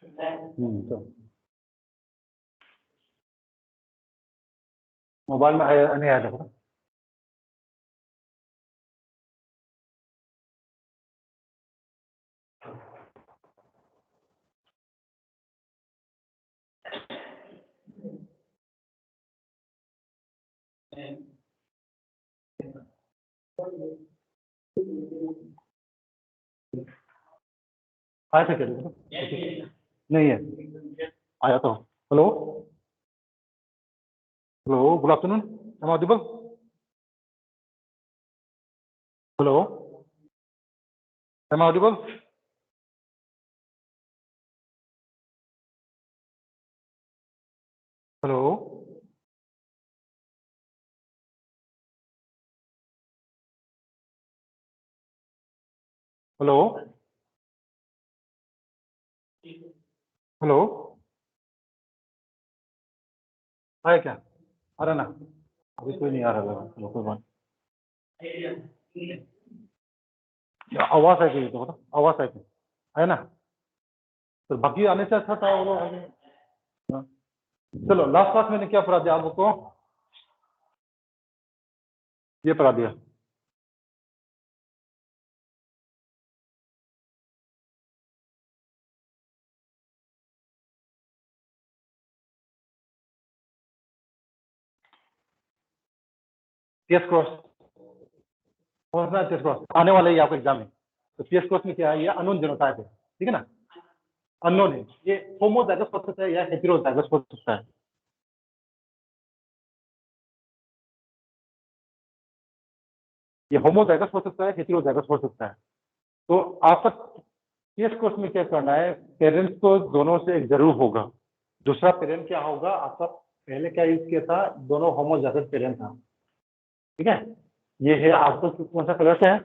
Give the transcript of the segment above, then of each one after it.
तो मोबाइल में आया नहीं आया देखो। आया था क्या देखो? नहीं है, आया तो। Hello hello, good afternoon, am audible? Hello, am audible? Hello, hello, hello, आया क्या? आ रहा ना? अभी कोई नहीं आ रहा है, चलो कोई बात नहीं। आवाज है कि तो बता, आवाज है कि है ना? तो बाकी आने से अच्छा था वो लोग आगे। हाँ। चलो, लास्ट क्लास मैंने क्या पढ़ा दिया आप लोग को? ये पढ़ा दिया। पीएस क्रॉस, पहुंचना है पीएस क्रॉस, आने वाला ही आपका एग्जाम है। तो पीएस क्रॉस में क्या है? ये अननोन जीनोटाइप है, ठीक है ना? अननोन है, ये होमोजाइगस हो सकता है या हेटेरोजाइगस हो सकता है। ये होमोजाइगस हो सकता है, हेटेरोजाइगस हो सकता है। तो आपका पीएस क्रॉस में क्या करना है? पेरेंट्स को दोनों से एक जरूर होगा। दूसरा पेरेंट क्या होगा आपका? पहले क्या यूज किया था? दोनों होमोजाइगस पेरेंट था, ठीक है? ये है आपको कौन सा कलर से है?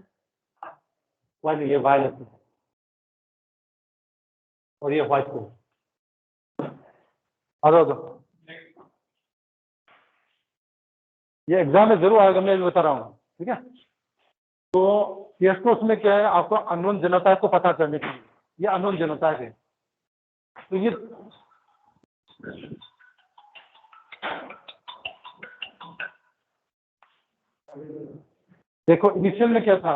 वाइट, ये वायलेट और ये व्हाइट कलर। आ जाओ, ये एग्जाम में जरूर आएगा, मैं बता रहा हूँ, ठीक है? तो पीएस क्रॉस में क्या है? आपको अननोन जनता को पता करने के लिए, ये अननोन जनता है। तो ये देखो, इनिशियल में क्या था?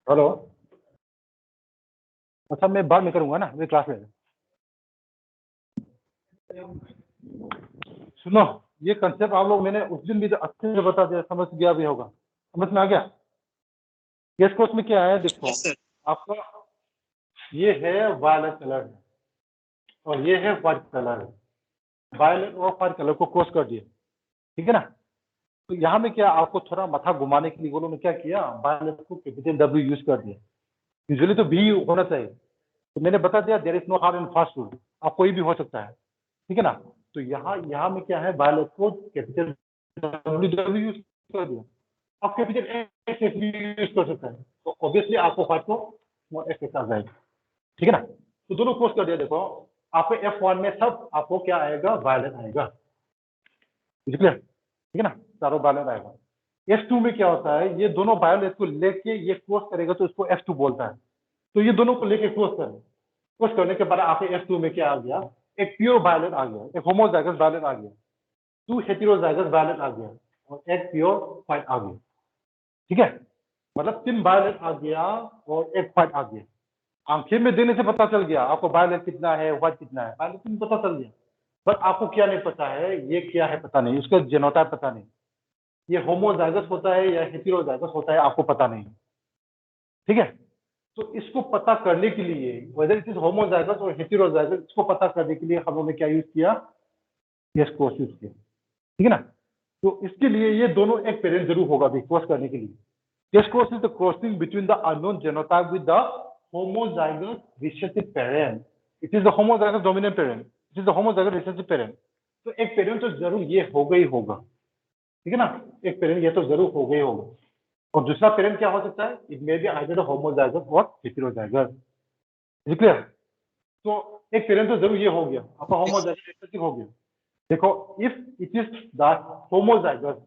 हेलो, अच्छा मैं बाद में करूंगा ना, मेरी क्लास में। सुनो, ये कंसेप्ट आप लोग मैंने उस दिन भी अच्छे से बता दिया, समझ गया भी होगा, समझ में आ गया? केस कोर्स में क्या है देखो, आपका ये है वायलेट कलर और ये है व्हाइट कलर। वायलेट और व्हाइट कलर को क्रॉस कर दिया, ठीक है ना? तो यहाँ में क्या, आपको थोड़ा माथा घुमाने के लिए वो लोगों ने क्या किया? वायलेट को कैपिटल डब्ल्यू यूज कर दिया। यूजुअली तो बी होना चाहिए। तो मैंने बता दिया there is no hard and fast rule, आप कोई भी हो सकता है, ठीक है ना? तो यहाँ यहाँ में क्या है? वायलेट को कैपिटल डब्ल्यू यूज कर दिया। आप कैपिटल एक्स यूज कर सकते हैं, तो ऑब्वियसली आपको व्हाइट को स्मॉल एक्स के साथ जाएगा, ठीक है ना? तो दोनों क्रॉस कर दिया। देखो, आपको F1 में सब आपको क्या आएगा? वायलेट आएगा, क्लियर, ठीक है ना? चारों वायलेट आएगा। F2 में क्या होता है? ये दोनों वायलेट को लेके ये क्रॉस करेगा तो इसको F2 बोलता है। तो ये दोनों को लेके क्रॉस करें, क्रॉस करने के बाद आपके F2 में क्या आ गया? एक प्योर वायलेट आ गया, एक होमोजाइगस वायलेट आ गया, 2 हेटेरोजाइगस वायलेट आ गया और एक प्योर व्हाइट आ गया, ठीक है? मतलब 3 वायलेट आ गया और एक व्हाइट आ गया। आंखें में देने से पता चल गया आपको वायलेट कितना है, व्हाइट कितना है, वायलेट में पता चल गया। बट आपको क्या नहीं पता है? ये क्या है पता नहीं, उसका जीनोटाइप पता नहीं, ये होमोजाइगस होता है या हेटेरोजाइगस होता है आपको पता नहीं, ठीक है? तो इसको पता करने के लिए, वेदर इट इज होमोजाइगस और हेटेरोजाइगस, इसको पता करने के लिए हम लोगों ने क्या यूज किया? यस, क्रॉस यूज किया, ठीक है ना? तो इसके लिए ये दोनों एक पेरेंट जरूर होगा भी क्रॉस करने के लिए। Guest cross is the crossing between the unknown genotype with the homozygous recessive parent. It is the homozygous dominant parent. It is the homozygous recessive parent. तो एक पेरेंट तो जरूर ये होगा ही होगा, ठीक है ना, एक पेरेंट ये तो जरूर होगा ही होगा। और दूसरा पेरेंट क्या हो सकता है? It may be either homozygous और हेटेरोजाइगस। Is clear? तो एक पेरेंट तो जरूर ये हो गया, आपका होमोजाइगस रिसेसिव हो गया। देखो, if it is the homozygous,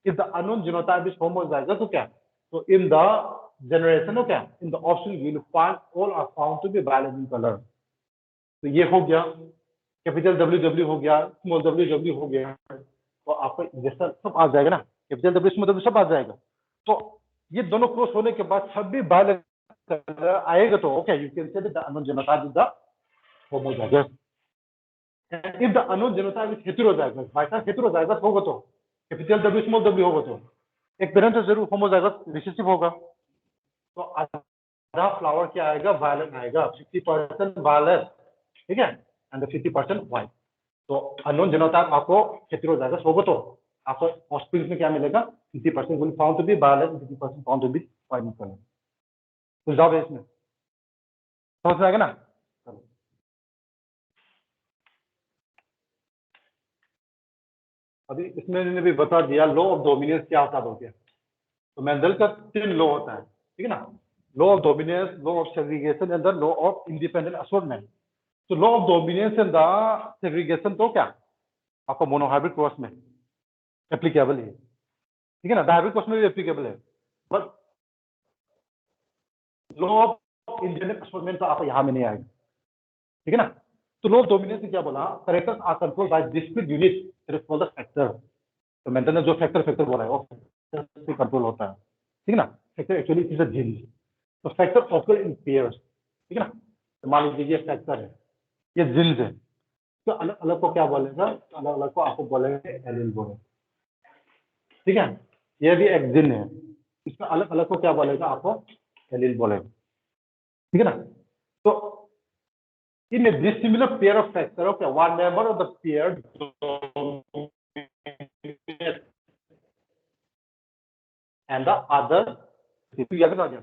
if the unknown genotype is homozygous, तो क्या? So in the generation, तो क्या? In the option you will find all are found to be violet in color. तो ये हो गया, कैपिटल WW हो गया, स्मॉल WW हो गया, तो आपको जैसा सब आ जाएगा ना, कैपिटल W स्मॉल W सब आ जाएगा। तो ये दोनों क्रॉस होने के बाद सभी violet color आएगा, तो okay, you can say that the unknown genotype is the homozygous. And if the unknown genotype is heterozygous, by chance heterozygous होगा तो कैपिटल W स्मॉल W होगा, तो एक पेरेंट तो जरूर होमोजाइगस रिसेसिव होगा। तो आधा फ्लावर क्या आएगा? वायलेट आएगा, 50% वायलेट, ठीक है, एंड 50% व्हाइट। तो अननोन जीनोटाइप आपको हेटेरोजाइगस होगा, तो आपको ऑस्प्रिंग में क्या मिलेगा? 50% will found to be violet, 50% found to be white in colour. तो जवाब है इसमें, समझ में आएगा ना? अभी इसमें मैंने भी बता दिया लॉ ऑफ डोमिनेंस क्या होता है। तो मेंडल का 3 लॉ होता है, ठीक है ना, law of dominance, law of segregation and the law of independent assortment. तो law of dominance and the segregation तो क्या आपका मोनोहाइब्रिड क्रॉस में एप्लीकेबल है, ठीक है ना, डायहाइब्रिड क्रॉस में भी एप्लीकेबल है, but law of independent assortment तो आपको यहाँ में नहीं आएगा, ठीक है ना। तो लॉ ऑफ डोमिनेंस ने क्या बोला? Characters are controlled by discrete unit that is called the factor. तो मेंडल ने जो फैक्टर बोला है वो फैक्टर से कंट्रोल होता है, ठीक है ना। Factor actually is a gene, तो फैक्टर ऑकर इन पेयर्स, ठीक है ना। तो मान लीजिए ये फैक्टर है, ये जीन्स है, तो अलग अलग को क्या बोलेगा? अलग अलग को आपको बोलेंगे एलील बोलेंगे, ठीक है। ये भी एक जीन है, इसका अलग अलग को क्या बोलेगा? आपको एलील बोलेगा, ठीक है ना। तो in a dissimilar pair of factor, okay, one member of the pair and the other heterozygous.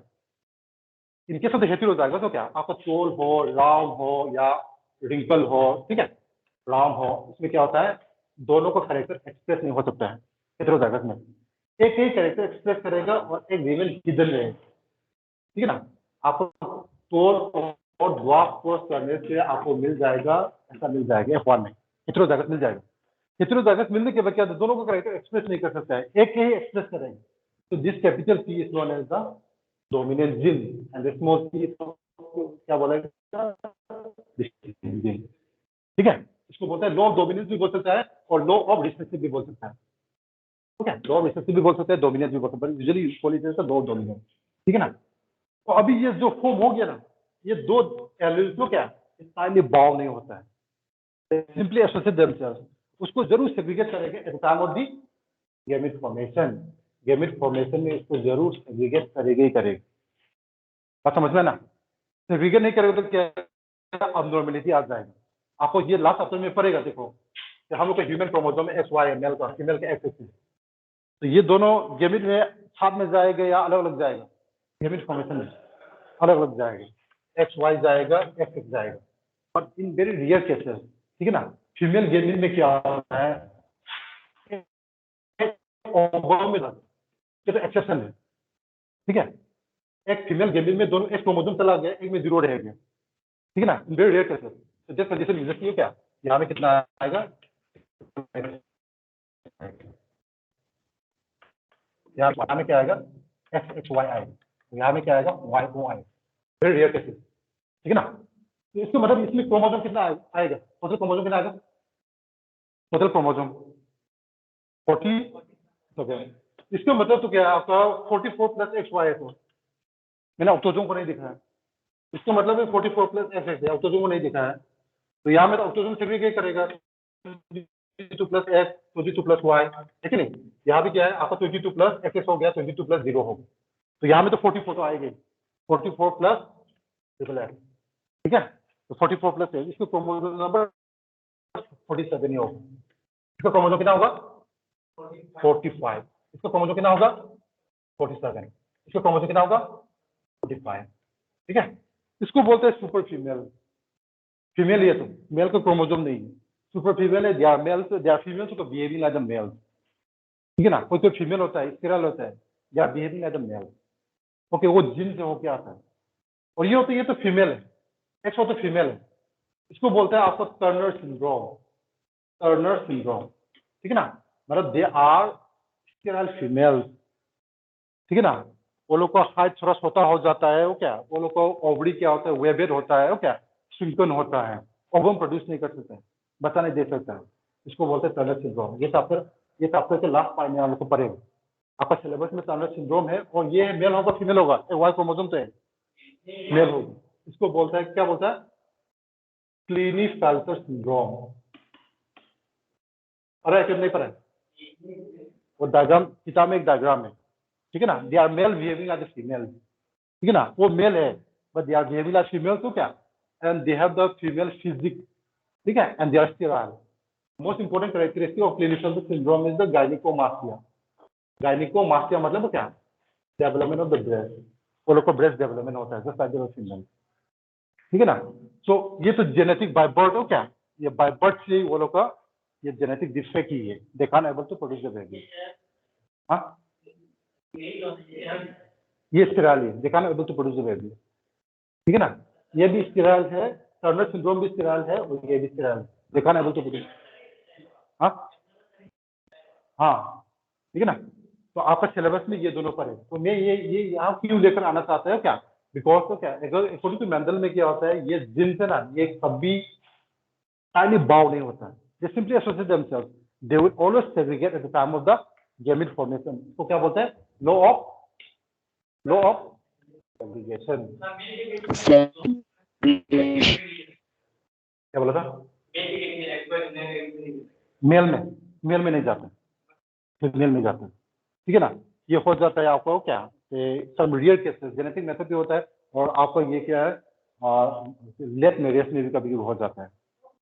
In case of the heterozygous, तो क्या आपका चोल हो, राम हो या रिंकल हो, ठीक है, राम हो, इसमें क्या होता है? दोनों का कैरेक्टर एक्सप्रेस नहीं हो सकता है हेटेरोजाइगस में। एक ही कैरेक्टर एक्सप्रेस करेगा और एक रीमेन हिडन रहेगा, ठीक है ना। आपको टोल और ड्वार्फ क्रॉस करने से आपको मिल जाएगा, ऐसा मिल जाएगा F1 में हेटेरोजाइगस मिल जाएगा। हेटेरोजाइगस मिलने के बाद क्या दोनों को कैरेक्टर एक्सप्रेस नहीं कर सकता है, एक ही एक्सप्रेस करेंगे। तो this capital P is known as the dominant gene and the small p क्या बोलेगा? जीन, ठीक है। इसको बोलते हैं लॉ ऑफ डोमिनेंस भी बोल सकता है और लॉ ऑफ रिसेसिव भी बोल सकता है, ओके। लॉ ऑफ रिसेसिव भी बोल सकते हैं, डोमिनेंस भी बोल सकते हैं, usually usefully it is the law of dominance, ठीक है ना। तो अभी ये जो फॉर्म हो गया ना, ये दो एलील्स को क्या स्टाइली बाउंड नहीं होता है, सिंपली एसोसिएट देमसेल्व्स। उसको जरूर सेग्रीगेट करेंगे at the time of the gamete formation. Gamete formation में इसको जरूर सेग्रीगेट करेगा ही करेगा, बात समझ में ना। सेग्रीगेट नहीं करेगा तो क्या अबनॉर्मलिटी आ जाएगा। आपको ये लास्ट ऑप्शन में पड़ेगा, देखो कि हम लोग का ह्यूमन क्रोमोसोम में XY है, मेल का, फीमेल का X है, तो ये दोनों गैमेट में साथ में जाएगा या अलग अलग जाएगा? गैमेट फॉर्मेशन में अलग अलग जाएगा, XY जाएगा, XX जाएगा, but in very rare cases, ठीक है ना, फीमेल गैमेट में क्या होता है? ओवम में तो एक्सेप्शन है, ठीक है। एक फीमेल गैमेट में दोनों एक क्रोमोसोम चला गया, एक में 0 रह गया, ठीक है ना, इन वेरी रेयर केसेस। तो जस्ट कंडीशन यूज की क्या यहाँ में कितना आएगा? यहाँ में क्या आएगा? XXY आएगा, यहाँ में क्या आएगा? YO आएगा, वेरी रेयर केसेस, ठीक है ना। तो इसका मतलब इसमें क्रोमोसोम कितना आएगा? टोटल क्रोमोसोम कितना आएगा? Total chromosome 40, okay. इसका मतलब तो क्या है आपका 44 प्लस XY है। तो मैंने ऑक्टोजोम को नहीं दिखा है, इसका मतलब है 44 प्लस XX है, ऑक्टोजोम को नहीं दिखा है। तो यहाँ में तो ऑक्टोजोम सेग्रीगेट करेगा 22 प्लस X, 22 प्लस Y, ठीक है नहीं। यहाँ भी क्या है आपका 22 प्लस XX हो गया, 22 प्लस 0 हो गया, तो यहाँ में तो 44 तो आएगी, 44 प्लस XXX, ठीक है। तो 44 प्लस है, इसको क्रोमोसोम नंबर 47 ही होगा। इसका क्रोमोसोम कितना होगा? 45। इसका क्रोमोसोम कितना होगा? 47। इसका क्रोमोसोम कितना होगा 45, ठीक है। इसको बोलते हैं सुपर फीमेल। फीमेल ये तो मेल का क्रोमोसोम नहीं है, सुपर फीमेल है। They are males, they are females तो बिहेविंग एज अ मेल, ठीक है ना। कोई कोई फीमेल होता है, स्थिरल होता है, they are behaving as a male, okay, वो जीन से होके आता है। और ये होता है, ये तो फीमेल है, एक्स हो तो फीमेल है। इसको बोलते हैं आपको टर्नर सिंड्रोम, टर्नर सिंड्रोम, ठीक है ना। मतलब दे आर स्टेराइल फीमेल, ठीक है ना। वो लोग का हाइट थोड़ा छोटा हो जाता है, वो क्या, वो लोग का ओवरी क्या होता है, वेबेड होता है, वो क्या, श्रिंकन होता है, ओवम प्रोड्यूस नहीं कर सकते, बच्चा नहीं दे सकता है। इसको बोलते हैं टर्नर सिंड्रोम। ये तो आपके लास्ट पार्ट में आप लोग को पढ़ेगा, आपका सिलेबस में टर्नर सिंड्रोम है। और ये मेल होगा फीमेल होगा, वाई क्रोमोसोम तो है, मेल होगा। इसको बोलता है, क्या बोलता है, क्लीनीफेल्टर सिंड्रोम। अरे क्यों नहीं पढ़ा है? वो डायग्राम किताब में एक डायग्राम है, ठीक है ना। They are male behaving as a female, ठीक है ना। वो मेल है but they are behaving as female, तो क्या, and they have the female physique, ठीक है, and they are sterile. Most important characteristic of Klinefelter syndrome is the gynaecomastia. Gynaecomastia मतलब क्या, डेवलपमेंट ऑफ द ब्रेस्ट। वो लोग को ब्रेस्ट डेवलपमेंट होता है, जस्ट लाइक फीमेल, ठीक है ना। सो ये तो जेनेटिक बाय बर्थ हो क्या, ये बाय बर्थ से वो लोग का ये जेनेटिक डिफेक्ट ही है, they can't able to produce the baby. हाँ, ये स्टेराइल है, they can't able to produce the baby, ठीक है ना। ये भी स्टेराइल है, टर्नर सिंड्रोम भी स्टेराइल है, और ये भी स्टेराइल है, they can't able to produce. हाँ हाँ, ठीक है ना। तो आपका सिलेबस में ये दोनों पर है। तो मैं ये यहाँ क्यों लेकर आना चाहता है क्या, बिकॉज तो क्या, अकॉर्डिंग टू मेंडल में क्या होता है, ये जिन से ना ये कभी टाइमली बाउ नहीं होता है, दे simply associate themselves, they will always segregate at the time of the gamete formation. तो क्या बोलते हैं, लॉ ऑफ सेग्रीगेशन। क्या बोला था, मेल में नहीं जाते, फीमेल में जाते हैं, ठीक है ना। ये हो जाता है आपको क्या, some real cases genetic method भी होता है, और आपको ये क्या है, लेट मैरिज में भी कभी हो जाता है,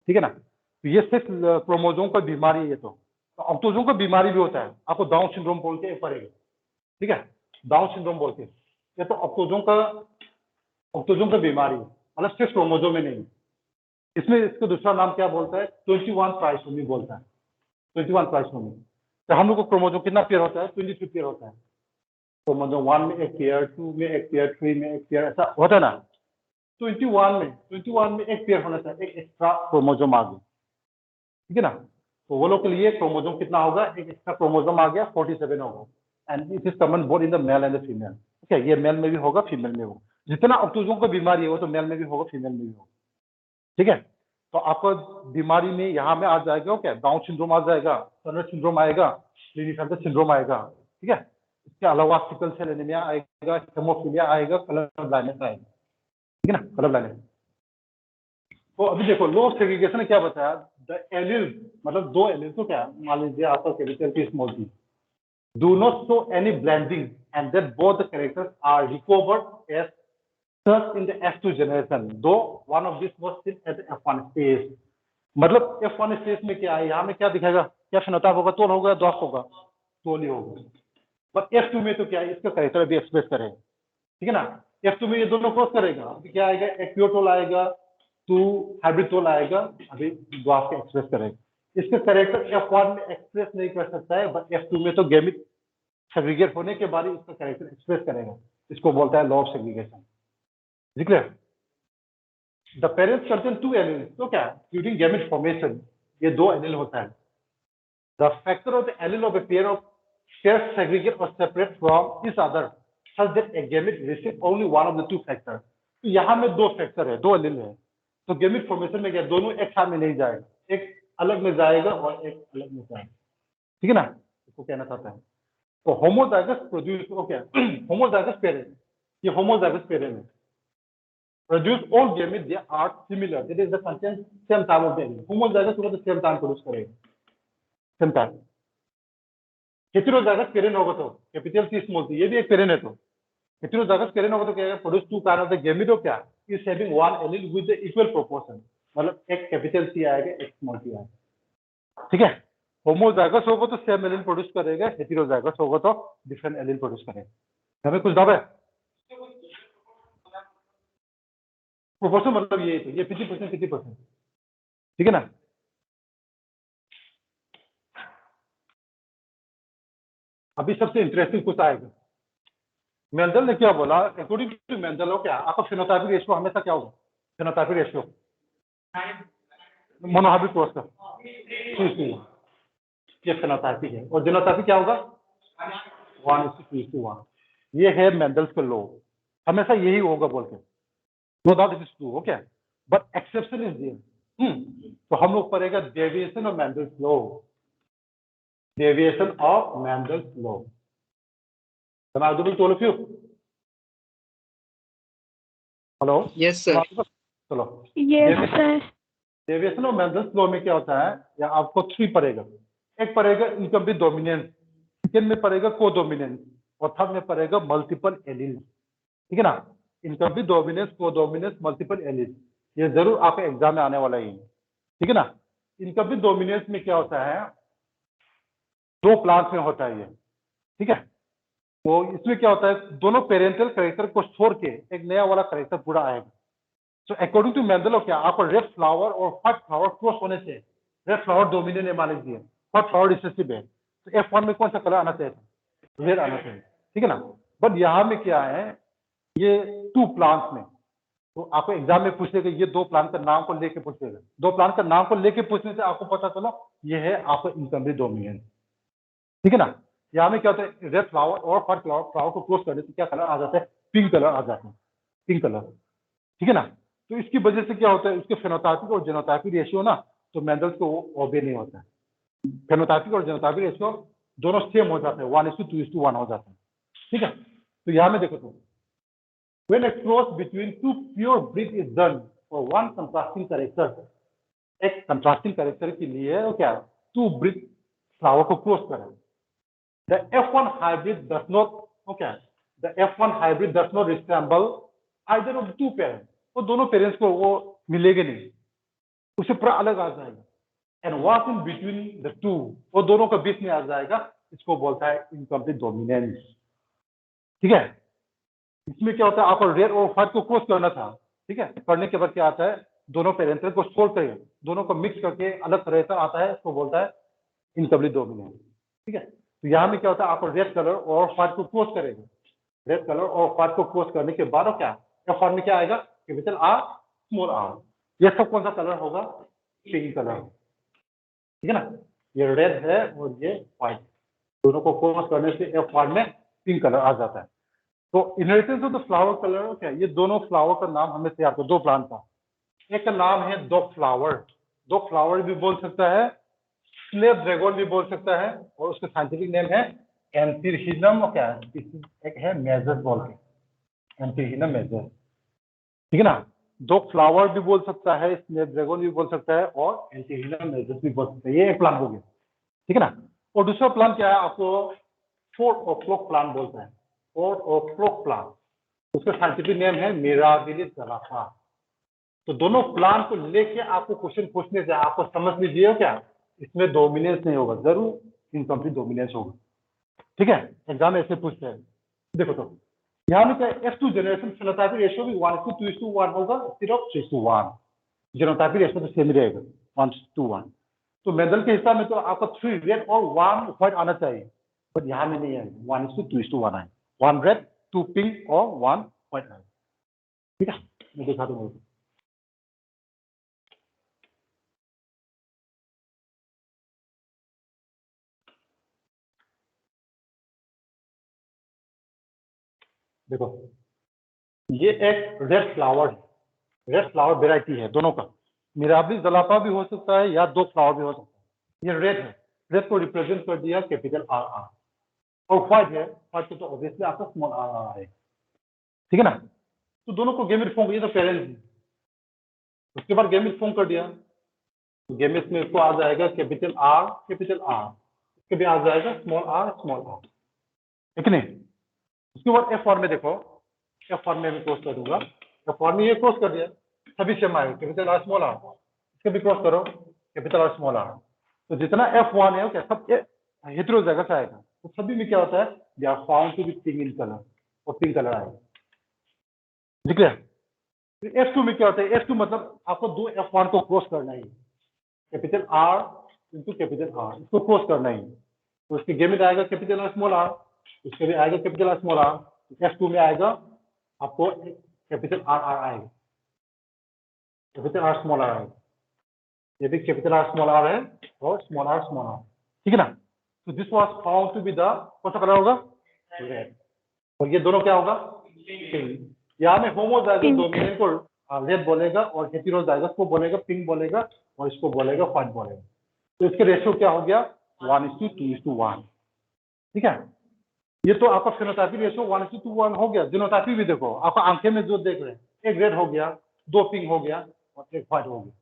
ठीक है ना। तो ये सिर्फ क्रोमोसोम का बीमारी है। ये तो ऑक्टोसोम का बीमारी भी होता है, आपको डाउन सिंड्रोम बोल के पड़ेगा, ठीक है, डाउन सिंड्रोम बोल के। ये तो ऑक्टोसोम का बीमारी है, मतलब सिर्फ क्रोमोसोम में नहीं। इसमें इसका दूसरा नाम क्या बोलता है, 21 ट्राइसोमी बोलता है, 21 ट्राइसोमी। तो हम लोग को क्रोमोसोम कितना पेयर होता है, 22 पेयर होता है। क्रोमोसोम 1 में एक पेयर, 2 में एक पेयर, 3 में एक पेयर, ऐसा होता है ना। 21 में एक पेयर होना चाहिए, एक एक्स्ट्रा क्रोमोसोम आ गया, ठीक है ना। तो वो लोग के लिए क्रोमोसोम कितना होगा, एक एक्स्ट्रा क्रोमोसोम आ गया, 47 होगा, and it is common both in the male and the female. Okay, ये मेल में भी होगा, फीमेल में होगा। जितना ऑक्टोसोम का बीमारी है वो तो मेल में भी होगा, फीमेल में भी होगा, ठीक है। तो आपको बीमारी में यहाँ में आ जाएगा क्या, डाउन सिंड्रोम आ जाएगा, टर्नर सिंड्रोम आएगा, क्लीनीफेल्टर सिंड्रोम आएगा, ठीक है। इसके अलावा सिकल सेल एनीमिया आएगा, हेमोफीलिया आएगा, कलर ब्लाइंडनेस आएगा, ठीक है ना, कलर ब्लाइंडनेस। तो अभी देखो लो ऑफ सेग्रीगेशन ने क्या बताया, द एलिल, मतलब दो एलिल तो क्या, मान लीजिए आपका capital T small T, do not show any blending and that both the characters are recovered as such in the F2 generation, though one of this was still at F1 stage. मतलब F1 stage में क्या है, यहाँ में क्या दिखेगा, क्या phenotype होगा, तोल होगा, डॉट होगा, तोल ही होगा। बट F2 में तो क्या है, इसका कैरेक्टर भी एक्सप्रेस करेगा, ठीक है ना। F2 में ये दोनों क्रॉस करेगा, अभी क्या आएगा, एक प्योर टोल आएगा, 2 हाइब्रिड टोल आएगा, अभी ड्वार्फ का एक्सप्रेस करेगा। इसका कैरेक्टर F1 में एक्सप्रेस नहीं कर सकता है, बट F2 में तो गैमेट सेग्रीगेट होने के बाद इसका कैरेक्टर एक्सप्रेस करेगा। इसको बोलता है law of segregation, clear. The parents contain 2 alleles, तो क्या ड्यूरिंग गैमेट फॉर्मेशन ये दो एलील होता है। The factor of the allele of a pair of pair segregate और separate from each other such that a gamete receive only one of the two factors। तो यहाँ में दो फैक्टर है, दो एलील है, तो गैमेट फॉर्मेशन में क्या दोनों एक साथ में नहीं जाएगा, एक अलग में जाएगा और एक अलग में जाएगा, ठीक है ना। इसको कहना चाहता है। तो homozygous produce, okay, homozygous parent, ये होमोजाइगस पेरेंट है, produce all gametes, they are similar, that is the content same time of the allele, homozygous होगा तो same time produce करेगा, same time। हेटेरोजाइगस पेरेंट होगा तो कैपिटल टी स्मॉल टी, ये भी एक पेरेंट है। तो हेटेरोजाइगस पेरेंट होगा तो क्या produce two kind of the gamete, क्या is having one allele with the equal proportion, मतलब एक कैपिटल टी आएगा, एक स्मॉल टी आएगा, ठीक है। होमोजाइगस होगा तो सेम एलील प्रोड्यूस करेगा, हेटेरोजाइगस होगा तो डिफरेंट एलील प्रोड्यूस करेगा। हमें कुछ डाउट है? प्रोपोर्शन मतलब ये तो ये 50% 50%, ठीक है ना। अभी सबसे इंटरेस्टिंग कुछ आएगा। मेंडल ने क्या बोला, अकॉर्डिंग टू मेंडल हो क्या आपका फेनोटाइपिक रेशियो हमेशा क्या होगा, फेनोटाइपिक रेशियो मोनोहाइब्रिड क्रॉस का ये फेनोटाइपिक है, और जीनोटाइपिक क्या होगा 1:2:1। ये है मेंडल्स का लॉ, हमेशा यही होगा बोल के, no doubt it is true okay, but exception is there. तो हम लोग पढ़ेगा deviation of Mendel's law, deviation of Mendel's law. Am I audible to all of you? Hello Yes, sir. चलो Yes, sir. Deviation of Mendel's law में क्या होता है, या आपको 3 पढ़ेगा। एक पढ़ेगा इनकम्प्लीट डोमिनेंस, सेकेंड में पढ़ेगा को डोमिनेंस, और थर्ड में पढ़ेगा मल्टीपल एलील, ठीक है ना। इनकम्प्लीट डोमिनेंस, को डोमिनेंस, मल्टीपल एलील, ये जरूर आपके एग्जाम में आने वाला ही है, ठीक है ना। इनकम्प्लीट डोमिनेंस में क्या होता है, 2 प्लांट्स में होता है ये, ठीक है। तो इसमें क्या होता है, दोनों पेरेंटल कैरेक्टर को छोड़ के एक नया वाला कैरेक्टर पूरा आएगा। So according to Mendel क्या आपको रेड फ्लावर और व्हाइट फ्लावर क्रॉस होने से रेड फ्लावर डोमिनेंट है मान लीजिए, व्हाइट फ्लावर रिसेसिव है, तो F1 में कौन सा कलर आना चाहिए, रेड आना चाहिए, ठीक है ना। बट यहाँ में क्या है, ये 2 प्लांट्स में, तो आपको एग्जाम में पूछेगा, ये 2 प्लांट का नाम को लेके पूछेगा, 2 प्लांट का नाम को लेके पूछने से आपको पता चला ये है आपका इनकम्प्लीट डोमिनेंस, ठीक है ना। यहाँ में क्या होता है, रेड फ्लावर और व्हाइट फ्लावर को क्रॉस करने से क्या कलर आ जाता है, पिंक कलर आ जाता है, पिंक कलर, ठीक है ना। तो इसकी वजह से क्या होता है, उसके फेनोटाइपिक और जीनोटाइपिक रेशियो ना, तो मेंडल्स को ओबे नहीं होता है। फेनोटाइपिक और जीनोटाइपिक रेशियो दोनों सेम हो जाते हैं, 1:2:1 हो जाते हैं, ठीक है। तो यहाँ में देखो तो when a cross between 2 pure breed is done for one contrasting character, एक कंट्रास्टिंग कैरेक्टर के लिए तो क्या 2 ब्रीड फ्लावर को क्रॉस करें, the F1 hybrid does not, okay, the F1 hybrid does not resemble either of 2 parents, वो दोनों parents को वो मिलेंगे नहीं, उससे पूरा अलग आ जाएगा, and what in between the 2, वो दोनों के बीच में आ जाएगा, इसको बोलता है इनकम्प्लीट डोमिनेंस, ठीक है। इसमें क्या होता है, आपको रेड और व्हाइट को क्रॉस करना था, ठीक है, करने के बाद क्या आता है, दोनों पेरेंट्स को छोड़ कर दोनों को मिक्स करके अलग कैरेक्टर आता है, इसको बोलता है इनकम्प्लीट डोमिनेंस, ठीक है। तो यहाँ में क्या होता है, आपको रेड कलर और व्हाइट को क्रॉस करेगा, रेड कलर और व्हाइट को क्रॉस करने के बाद क्या फॉर्म में क्या आएगा, कैपिटल आर स्मॉल आर, ये सब कौन सा कलर होगा, पिंक कलर, ठीक है ना। ये रेड है और ये व्हाइट, दोनों को क्रॉस करने से एफ फॉर्म में पिंक कलर आ जाता है। तो inheritance of the flower colour क्या, ये दोनों फ्लावर का नाम हमें तैयार करो, 2 प्लांट का, एक का नाम है दो फ्लावर भी बोल सकता है, स्नेप ड्रैगन भी बोल सकता है, और उसका साइंटिफिक नेम है एंथीरिनम, क्या एक है मेजर बोल के, एंथीरिनम मेजर, ठीक है ना। 2 फ्लावर भी बोल सकता है, स्नेप ड्रैगन भी बोल सकता है, और एंथीरिनम मेजर भी बोल सकता है, ये एक प्लांट हो गया, ठीक है ना। और दूसरा प्लांट क्या है, आपको 4 o'clock प्लांट बोलता है, 4 o'clock प्लांट, उसका साइंटिफिक नेम है मिराबिलिस गलाफा। तो दोनों प्लांट को लेके आपको क्वेश्चन पूछने से आपको समझ लीजिए क्या, इसमें डोमिनेंस नहीं होगा, जरूर इनकम्प्लीट डोमिनेंस होगा, ठीक है। एग्जाम ऐसे पूछते हैं, देखो तो यहाँ में क्या F2 जनरेशन फेनोटाइपिक रेशियो भी 1:2:1 होगा, सिर्फ 3:1, जीनोटाइपिक रेशियो तो सेम रहेगा 1:1। तो मेंडल के हिसाब में तो आपका 3 रेड और 1 व्हाइट आना चाहिए, बट यहाँ में नहीं है, 1:2:1 आए, 1 रेड 2 पिंक और 1 व्हाइट आए, ठीक है। मैं दिखा दूंगा, देखो ये एक रेड फ्लावर वेराइटी है, दोनों का मिराबिलिस गलाफा भी हो सकता है या 2 फ्लावर भी हो सकता है। ये रेड है, रेड को रिप्रेजेंट कर दिया कैपिटल आर आर, और व्हाइट है, व्हाइट को तो ऑब्वियसली आपका स्मॉल आर आर है, ठीक है ना। तो दोनों को गेमिट फॉर्म, ये तो पेरेंट्स, उसके बाद गेमिट फॉर्म कर दिया, तो गेमिट में इसको आ जाएगा कैपिटल आर, इसके भी आ जाएगा स्मॉल आर, ठीक नहीं। उसके बाद एफ फॉर्म में देखो, एफ फॉर्म में भी क्रॉस कर दूंगा, एफ फॉर्म में ये क्रॉस कर दिया, सभी सेम आएगा, कैपिटल आर स्मॉल आर, इसके भी क्रॉस करो, कैपिटल आर स्मॉल आर। तो जितना F1 है क्या सब हेटेरोजाइगस आएगा, तो सभी में क्या होता है, they are found to be pink in colour, और पिंक कलर आएगा। ठीक है, F2 में क्या होता है, F2 मतलब आपको दो F1 को क्रॉस करना है, capital R into capital R, इसको क्रॉस करना है। तो इसके गेम में आएगा कैपिटल R स्मॉल r, इसके भी आएगा capital R small r, F2 में आएगा आपको कैपिटल R R आएगा, कैपिटल R स्मॉल r आएगा, ये भी कैपिटल R स्मॉल r है और स्मॉल r स्मॉल r, ठीक है ना। तो this was found to be the, कौन सा कलर होगा, रेड, और ये दोनों क्या होगा, पिंक। यहाँ में होमोजाइगस डोमिनेंट को रेड बोलेगा और हेटेरोजाइगस को बोलेगा पिंक बोलेगा और इसको बोलेगा व्हाइट बोलेगा। तो इसके रेशियो क्या हो गया, 1:2:1, ठीक है। ये तो आपका फेनोटाइपी रेशियो 1:1 हो गया। जीनोटाइपी भी देखो, आपका आंखें में जो देख रहे हैं, एक रेड हो गया, दो पिंक हो गया और एक व्हाइट हो गया।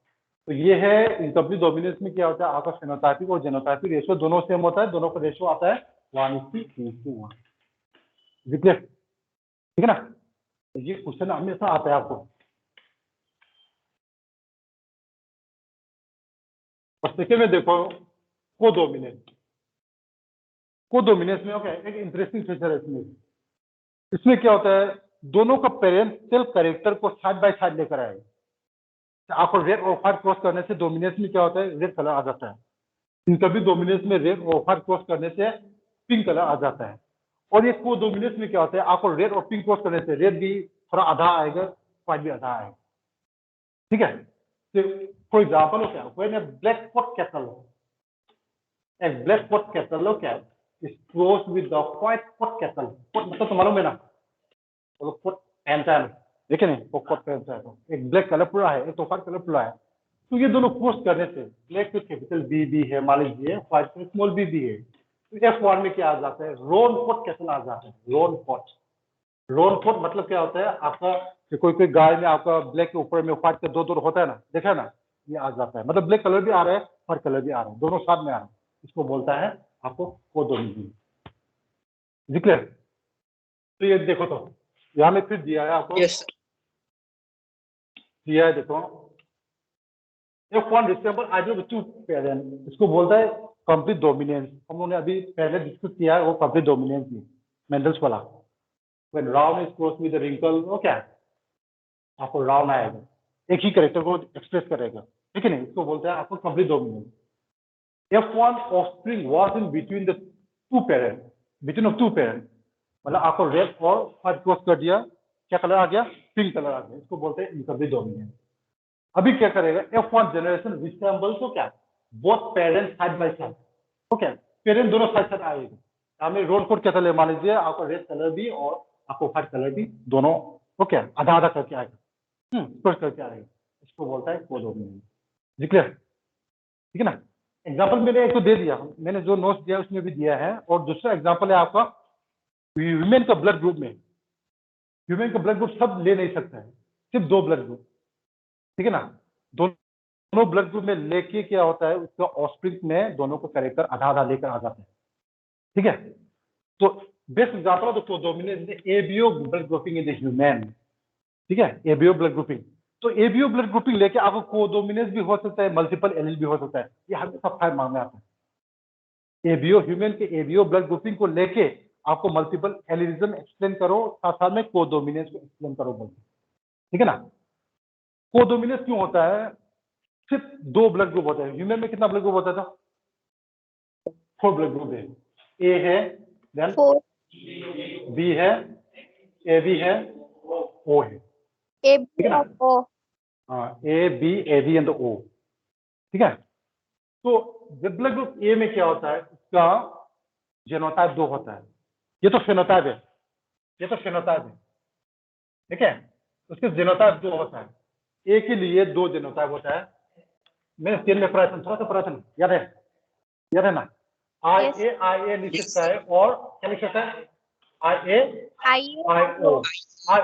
तो ये है इनकम्प्लीट डोमिनेंस में क्या होता है, आपका फेनोटाइपिक और जीनोटाइपिक रेशियो दोनों सेम होता है, दोनों का रेशियो आता है 1:2:1, ठीक है ना। तो ये क्वेश्चन हमेशा आता है आपको। और सेकेंड में देखो कोडोमिनेंस, कोडोमिनेंस में ओके एक इंटरेस्टिंग फीचर है इसमें। इसमें क्या होता है, दोनों का पेरेंट सेल्फ कैरेक्टर को साइड बाय साइड लेकर आएगा। आपको रेड और व्हाइट क्रॉस करने से डोमिनेंस में क्या होता है, रेड कलर आ जाता है। इनका भी डोमिनेंस में रेड और व्हाइट क्रॉस करने से पिंक कलर आ जाता है। और ये कोडोमिनेंस में क्या होता है, आपको रेड और पिंक क्रॉस करने से रेड भी थोड़ा आधा आएगा, व्हाइट भी आधा आएगा, ठीक है। तो फॉर एग्जाम्पल क्या, when a black spot cattle, a black spot cattle cat is crossed with the white spot cattle, spot मतलब तो मालूम है ना, वो spot पैंटा है, देखे नहीं, वो spot पैंटा है, एक ब्लैक कलर पूरा है, एक तो व्हाइट कलर पूरा है। तो ये दोनों क्रॉस करने से ब्लैक पे कैपिटल बी भी है मान लीजिए, व्हाइट पे स्मॉल बी भी है, तो F1 में क्या आ जाता है, रोन स्पॉट कैटल आ जाता है। रोन स्पॉट, रोन स्पॉट मतलब क्या होता है आपका, कोई गाय में आपका ब्लैक के ऊपर में व्हाइट का दो दो होता है ना, देखा है ना, ये आ जाता है, मतलब ब्लैक कलर भी आ रहा है, व्हाइट कलर भी आ रहा है, दोनों साथ में आ रहा है, इसको बोलता है आपको कोडोमिनेंस, क्लियर। तो ये देखो, तो यहाँ में फिर दिया है आपको, यस दिया है देखो, F1 resemble ideal to parent, इसको बोलता है कंप्लीट डोमिनेंस। हम लोगों ने अभी पहले डिस्कस किया है वो कंप्लीट डोमिनेंस में, मेंडल्स वाला, when round is cross with the wrinkle, वो क्या है, आपको राउंड आएगा, एक ही कैरेक्टर को एक्सप्रेस करेगा, ठीक है ना, इसको बोलते हैं आपको complete dominance. F1 offspring was in between the two parents, between of two parents, मतलब आपको रेड और व्हाइट क्रॉस कर दिया, क्या कलर आ गया, पिंक कलर आ गया, इसको बोलते हैं इनकम्प्लीट डोमिनेंस। अभी क्या करेगा, F1 जनरेशन रिसेंबल्स तो क्या, both parents side by side, okay, parent दोनों साइड साइड आएगा। हमें रोल कोड क्या कलर मान लीजिए, आपको रेड कलर भी और आपको व्हाइट कलर भी दोनों, ओके, आधा आधा करके आएगा, क्रॉस करके आएगा, इसको बोलता है कोडोमिनेंस, क्लियर, ठीक है ना। एग्जाम्पल मैंने एक तो दे दिया, मैंने जो नोट्स दिया उसमें भी दिया है, और दूसरा एग्जाम्पल है आपका ह्यूमन का ब्लड ग्रुप में, ह्यूमन का ब्लड ग्रुप सब ले नहीं सकता है, सिर्फ दो ब्लड ग्रुप, ठीक है ना, दोनों ब्लड ग्रुप में लेके क्या होता है, उसका ऑफस्प्रिंग में दोनों को कैरेक्टर आधा आधा लेकर आ जाते हैं, ठीक है। तो best example of the codominance is ABO blood grouping in the human, ठीक है, एबीओ ब्लड ग्रुपिंग। तो एबीओ ब्लड ग्रुपिंग लेके आपको कोडोमिनेंस भी हो सकता है, मल्टीपल एलील भी हो सकता है, ये हमेशा 5 मार्क में आता है। एबीओ ह्यूमन के एबीओ ब्लड ग्रुपिंग को लेके आपको मल्टीपल एलिलिज्म एक्सप्लेन करो, साथ साथ में कोडोमिनेंस को एक्सप्लेन करो बोलते, ठीक है ना। कोडोमिनेंस क्यों होता है, सिर्फ दो ब्लड ग्रुप होते हैं, ह्यूमन में कितना ब्लड ग्रुप होता था, 4 ब्लड ग्रुप है, ए है, देन 4 बी है, ए बी है, ओ है, A ठीक है B ना, और O हाँ, ए बी एंड ओ, ठीक है। तो ब्लड ग्रुप ए में क्या होता है, इसका जीनोटाइप 2 होता है, ये तो फेनोटाइप है, ये तो फेनोटाइप है, ठीक है, उसके जीनोटाइप 2 होता है, ए के लिए 2 जीनोटाइप होता है, मैंने 3 में पढ़ा था, थोड़ा सा पढ़ा था, याद है ना, आई ए लिख सकता है, और क्या लिख सकता है, आई ए आई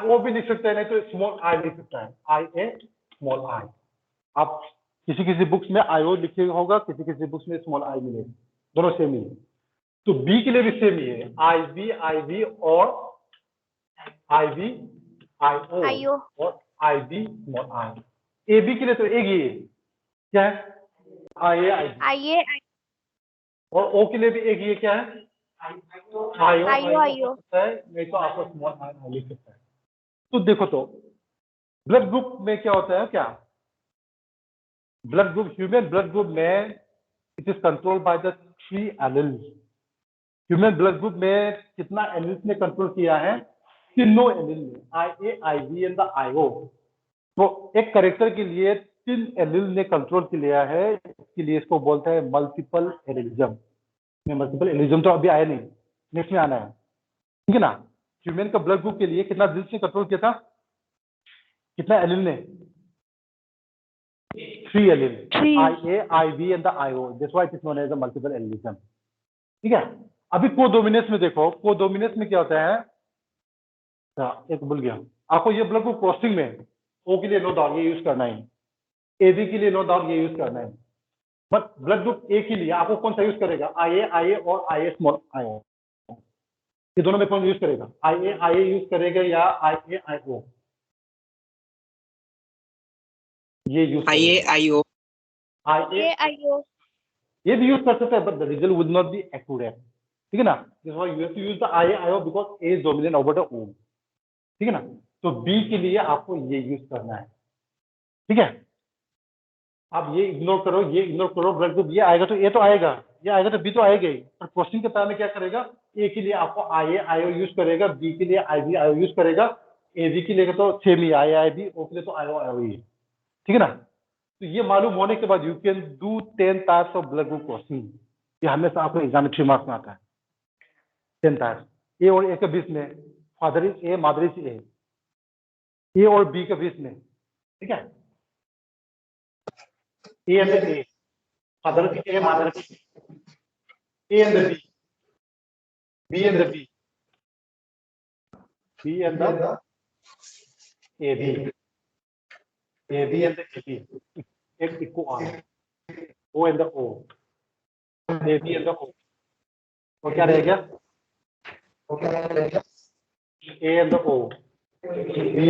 ओ भी लिख सकते हैं, नहीं तो स्मॉल आई लिख सकता है, आई ए स्मॉल आई। आप किसी बुक्स में आई ओ लिखे होगा, किसी बुक्स में स्मॉल आई मिलेगा, दोनों सेम ही है। तो बी के लिए भी सेम ही है, आई वी और आई वी आई ओ और I B small I. A B के लिए तो एक ही है, क्या है, आई ए I A और ओ के लिए भी एक ही है, क्या है, आईओ हो सकता है, नहीं तो आपको स्मॉल आई लिख सकता है। तो देखो, तो ब्लड ग्रुप में क्या होता है, क्या blood group, human blood group में it is control by the 3 alleles. Human blood group में कितना एलील्स ने कंट्रोल किया है? तीनों एलील ने, IA, IB and the IO। तो एक कैरेक्टर के लिए 3 एलील ने कंट्रोल किया है, इसके लिए इसको बोलते हैं मल्टीपल एलिज्म। मल्टीपल एलिज्म तो अभी आया नहीं, नेक्स्ट में आना है, ठीक है ना। ह्यूमन का ब्लड ग्रुप के लिए कितना एलील ने कंट्रोल किया था? कितना एलील ने? 3 allele, IA, IB and the IO। That's why it is known as a multiple allelism, ठीक है। अभी कोडोमिनेंस में देखो, कोडोमिनेंस में क्या होता है? एक भूल गया आपको, ये ब्लड ग्रुप क्रॉसिंग में O के लिए नो डाउट ये यूज करना है, AB के लिए नो डाउट ये यूज करना है, बट ब्लड ग्रुप A के लिए आपको कौन सा यूज करेगा? IA और IA स्मॉल IO, ये दोनों में कौन यूज करेगा? IA यूज करेगा या IO? ये यूज IO ये भी यूज कर सकते हैं, but the result would not be accurate, ठीक है ना। You have to use the IO because A is dominant over the O, ठीक है ना। तो B के लिए आपको ये यूज करना है, ठीक है। आप ये इग्नोर करो, ब्लड ग्रुप ये आएगा तो A तो आएगा, ये आएगा तो B तो आएगा ही, पर क्वेश्चन के टाइम में क्या करेगा? A के लिए आपको IO यूज करेगा, B के लिए IO यूज करेगा, AB के लिए तो सेम ही IB, O के लिए तो IO ही, ठीक है ना। तो ये मालूम होने के बाद you can do 10 types of blood group question. ये हमेशा आपको एग्जाम में 3 मार्क्स में आता है, 10 टाइप्स। A और A के बीच में, father is A, mother is A और B के बीच में, ठीक है। A and the A, father is A, mother is A and the B and the B and the AB, AB and the AB, एक इक्को आ रहा है, O and the O, AB and the O, और क्या रहेगा? A and the O, B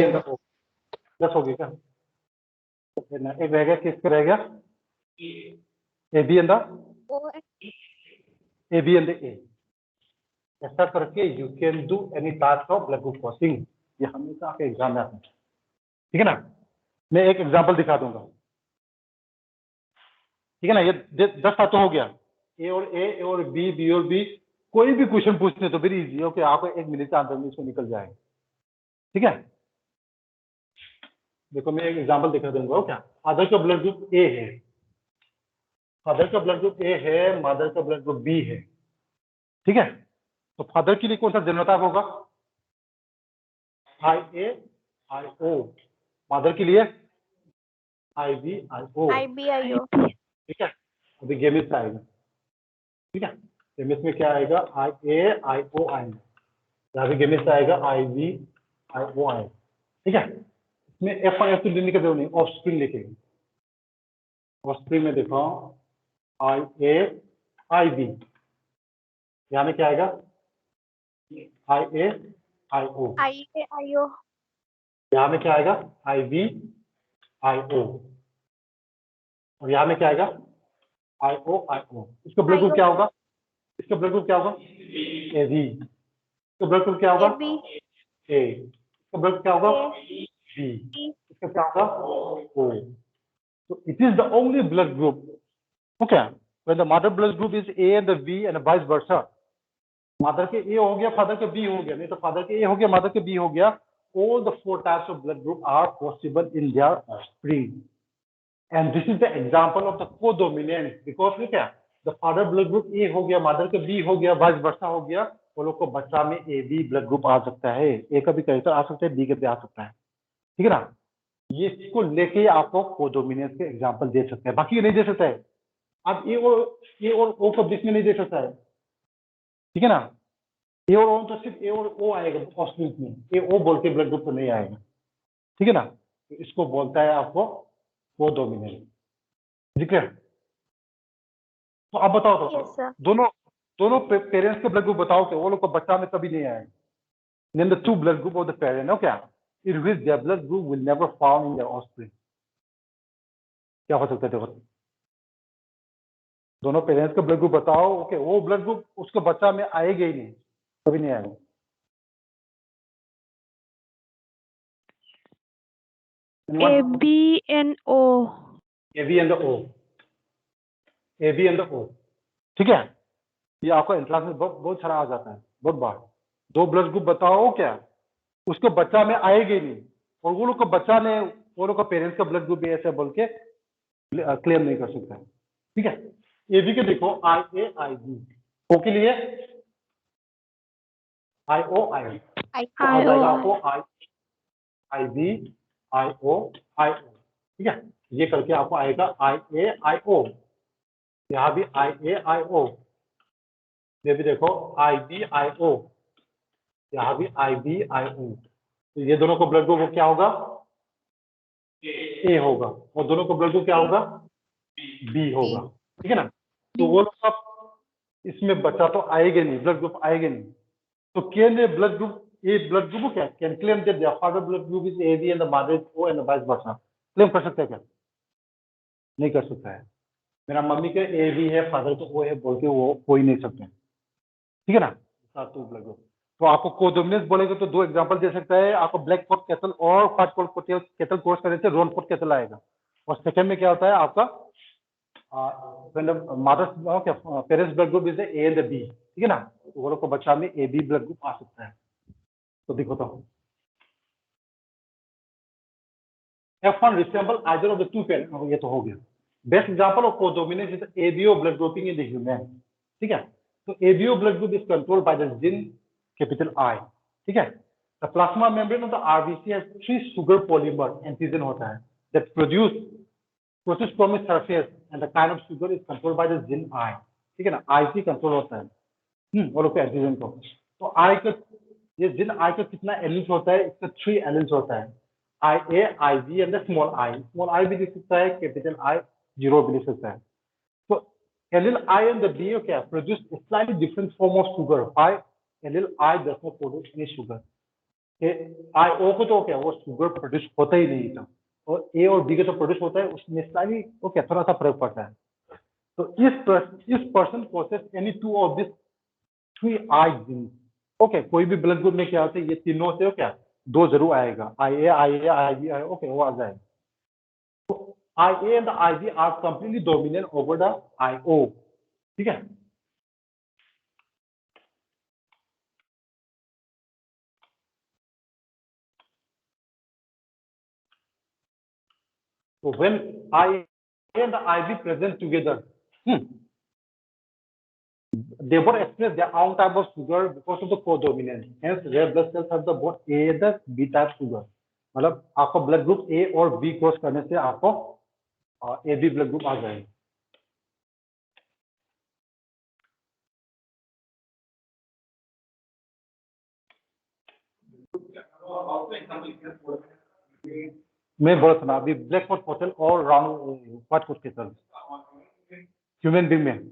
and the O, plus होगी क्या? एक रहेगा, किसका रहेगा? AB and the AB and the A। ऐसा करके you can do any types of blood group crossing. ये हमेशा आपके एग्जाम में आता है, ठीक है ना। मैं एक एग्जांपल दिखा दूंगा, ठीक है ना। ये 10 तो हो गया, A और B और B। कोई भी क्वेश्चन पूछने तो वेरी इजी, ओके, आपको 1 मिनट के अंदर में इसको निकल जाएगा, ठीक है। देखो मैं एक एग्जांपल दिखा दूंगा, ओके। फादर का ब्लड ग्रुप A है, फादर का ब्लड ग्रुप A है, मदर का ब्लड ग्रुप B है, ठीक है। तो फादर के लिए कौन सा जनोटाइप होगा? IAIO। मदर के लिए IBIO, ठीक है। अभी गेमिस में आएगा, ठीक है। गेमिस में क्या आएगा? IAIO आएगा, यहाँ पे गेमिस आएगा IBIO आएगा, ठीक है। इसमें F1 F2 लिखने का नहीं, ऑफ स्प्रिंग लिखेंगे। ऑफ स्प्रिंग में देखो IAIB, यहाँ में क्या आएगा? IAIO, यहाँ में क्या आएगा? IBIO, और यहाँ में क्या आएगा? IOIO। इसका ब्लड ग्रुप क्या होगा? इसका ब्लड ग्रुप क्या होगा? AB। इसका ब्लड ग्रुप क्या होगा? A। इसका ब्लड क्या होगा? B। इसका क्या होगा? O। So it is the only blood group, okay, when the mother blood group is A and the B and vice versa। Mother के A हो गया, फादर के B हो गया, नहीं तो फादर के A हो गया, मदर के B हो गया। All the 4 types of blood group are possible in their offspring, and this is the example of the codominant, because look at the father blood group A हो गया, mother के B हो गया, vice versa हो गया, वो लोग को बच्चा में AB ब्लड ग्रुप आ सकता है, A का भी कैरेक्टर आ सकता है, B का भी आ सकता है, ठीक है ना। ये इसको लेके आपको कोडोमिनेंस के एग्जांपल दे सकते हैं, बाकी नहीं दे सकता है। आप A और O को बीच में नहीं दे सकता है, ठीक है ना। A और O तो सिर्फ A और O आएगा ऑस्ट्रिंग में, A O बोल के ब्लड ग्रुप तो नहीं आएगा, ठीक है ना। तो इसको बोलता है आपको कोडोमिनेंस, ठीक है। तो आप बताओ, तो दोनों पेरेंट्स के ब्लड ग्रुप बताओ कि वो लोग को बच्चा में कभी नहीं आएगा। Name the 2 blood group of the parent, okay, in which their blood group will never found in their offspring। क्या हो सकता है देखो, दोनों पेरेंट्स का ब्लड ग्रुप बताओ। ओके, वो ब्लड ग्रुप उसके बच्चा में आएगा ही नहीं, कभी नहीं आएगा। AB and O. AB and O, AB and O, ठीक है। ये आपका एंट्रांस में बहुत सारा आ जाता है, बहुत बार। दो ब्लड ग्रुप बताओ क्या, उसके बच्चा में आएगा ही नहीं, और वो लोग का बच्चा ने, वो लोग का पेरेंट्स का ब्लड ग्रुप भी ऐसे बोल के क्लेम नहीं कर सकता है, ठीक है। एबी के देखो IA IB, ओ के लिए IO IB, तो आ जाएगा आपको IB IO IO, ठीक है। ये करके आपको आएगा IA IO, यहाँ भी IA IO, ये भी देखो IB IO, यहाँ भी IB IO। तो ये दोनों को ब्लड ग्रुप क्या होगा, ए होगा, और दोनों को ब्लड ग्रुप क्या होगा, बी होगा, ठीक है ना। तो वो लोग अब इसमें बच्चा तो आएगा नहीं, ब्लड ग्रुप आएगा नहीं, तो can A blood group, A blood group क्या can claim that their father blood group is AB and the mother is O and vice versa, claim कर सकते हैं क्या, नहीं कर सकता है। मेरा मम्मी के AB है, फादर को O है बोल के वो कोई नहीं सकते, ठीक है ना। तो ब्लड ग्रुप, तो आपको कोडोमिनेंस बोलेगे तो दो एग्जांपल दे सकता है आपको, ब्लैक फॉट कैटल और व्हाइट फॉट कैटल क्रॉस करने से रोन फॉट कैटल आएगा। और सेकंड में क्या होता है आपका, when the mother's parents blood group is the A and the B, ठीक है ना, तो वो लोग को बच्चा में AB ब्लड ग्रुप आ सकता है। तो देखो तो F1 resemble either of the two parents, ये तो हो गया। Best example of codominance is ABO blood grouping in the human, ठीक है। तो ABO blood group is controlled by the gene capital I, ठीक है। The plasma membrane of the RBC has 3 sugar polymer antigen होता है that produce from its surface and the kind of sugar is controlled by the gene I, ठीक है ना। I से control होता है वो लोग के एंटीजन को। तो I का, ये जिन I का कितना एलिल्स होता है, इसका 3 एलिल्स होता है, IA IB and small I भी लिख सकता है, कैपिटल I 0 भी लिख सकता है। तो allele I and the B क्या produce slightly different form of sugar, I allele I does not produce any sugar, IO को तो क्या वो शुगर प्रोड्यूस होता ही नहीं था, और A और B के तो प्रोड्यूस होता है, उसमें स्लाइटली वो क्या थोड़ा सा फर्क पड़ता है। तो इस person possess any two of this 3 I genes, okay. कोई भी ब्लड ग्रुप में क्या होता है, ये तीनों से क्या दो जरूर आएगा, IA IB ओके, वो आ जाएगा। तो IA and IB are completely dominant over the IO, ठीक है। So when IA and IB present together, they both express their own type of sugar because of the codominance. Hence, red blood cells have the both A and the B type sugar. मतलब आपका blood group A और B cross करने से आपको AB blood group आ जाएगा। मैं बोला था ना अभी, ब्लैक फॉट कैटल और round white fought cattle human being में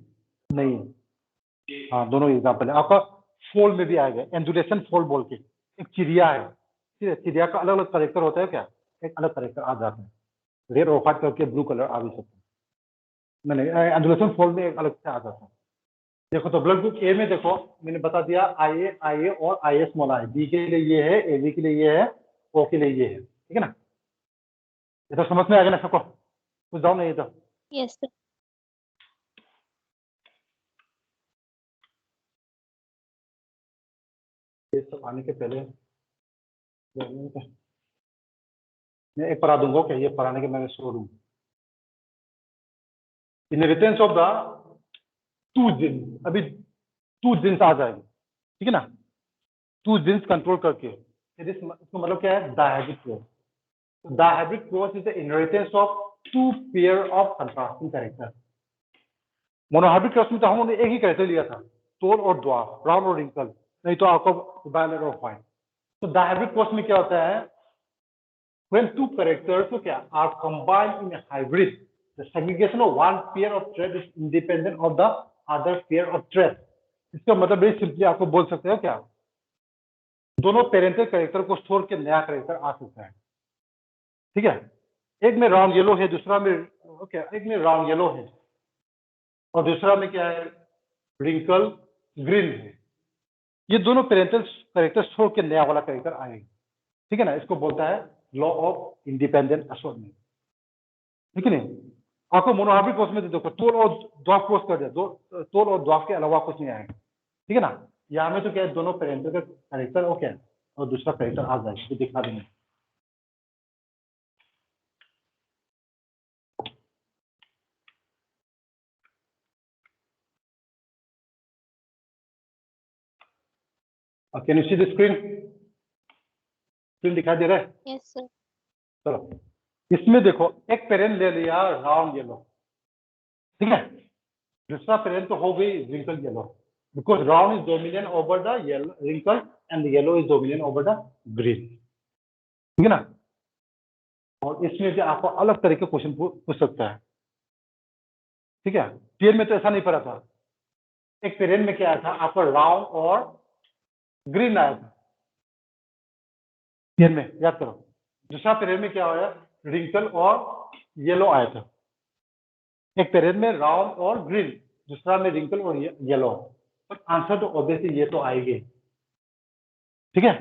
नहीं है। हाँ, दोनों एग्जांपल है। आपका फोल में भी आएगा, एंडुलेशन फोल बोल के एक चिड़िया है, ठीक है। चिड़िया का अलग अलग करेक्टर होता है क्या, एक अलग करेक्टर आ जाता है, रेड और व्हाइट करके ब्लू कलर आ भी सकता है। नहीं, एंडुलेशन फोल में एक अलग से आ जाता है। देखो तो ब्लड ग्रुप ए में देखो, मैंने बता दिया IA और IA स्मॉल I, बी के लिए ये है, AB के लिए ये है, O के लिए ये है, ठीक है ना। ये तो समझ में आ गया ना सबको, कुछ डाउन नहीं है तो। Yes, sir. ये सब आने के पहले मैं एक पढ़ा दूंगा, क्या ये पढ़ाने के मैं शो दूँ। इनहेरिटेंस ऑफ द 2 जीन, अभी 2 जीन्स आ जाएंगे, ठीक है ना। 2 जीन्स कंट्रोल करके, इसका मतलब क्या है, dihybrid cross. Dihybrid cross is the inheritance of 2 pair of contrasting character. Monohybrid cross में तो हम लोगों ने एक ही कैरेक्टर लिया था, टोल और ड्वार्फ, ब्राउन और रिंकल, नहीं तो आपको वायलेट और व्हाइट। तो डायहेब्रिड क्रॉस में क्या होता है, when 2 characters so क्या are combined in a hybrid, the segregation of one pair of traits is independent of the other pair of traits. इसका मतलब very simply आपको बोल सकते हो क्या, दोनों पेरेंटल कैरेक्टर को छोड़ के नया कैरेक्टर आ सकता है, ठीक है। एक में राउंड येलो है, दूसरा में ओके, एक में राउंड येलो है, और दूसरा में क्या है, रिंकल ग्रीन है। ये दोनों पेरेंटल कैरेक्टर छोड़ के नया वाला कैरेक्टर आएगा, ठीक है ना। इसको बोलता है लॉ ऑफ इंडिपेंडेंट असॉर्टमेंट, ठीक है नहीं। आपको मोनोहार्बिक कोर्स में देखो तोल और ड्वार्फ कोर्स कर दिया, तोल और ड्वार्फ के अलावा कुछ नहीं आएगा, ठीक है ना। यहाँ में तो क्या है, दोनों पेरेंटल का कैरेक्टर ओके है और दूसरा कैरेक्टर आ जाएगा, तो दिखा देंगे। Can you see the screen? Screen दिखाई दे रहा है? Yes, sir. चलो, इसमें देखो एक पेरेंट ले लिया राउंड येलो, ठीक है। दूसरा पेरेंट तो हो गई wrinkle yellow, because round is dominant over the yellow wrinkle and the yellow is dominant over the green, ठीक है ना। और इसमें भी आपको अलग तरह के क्वेश्चन पूछ सकता है, ठीक है। पेयर में तो ऐसा नहीं पड़ा था। एक पेरेंट में क्या आया था आपको, राउंड और ग्रीन आया था पेयर में, याद करो। दूसरा पेरेंट में क्या आया, रिंकल और येलो आया था। एक पेरेंट में राउंड और ग्रीन, दूसरा में रिंकल और येलो। पर आंसर तो ऑब्वियसली ये तो आएगी, ठीक है।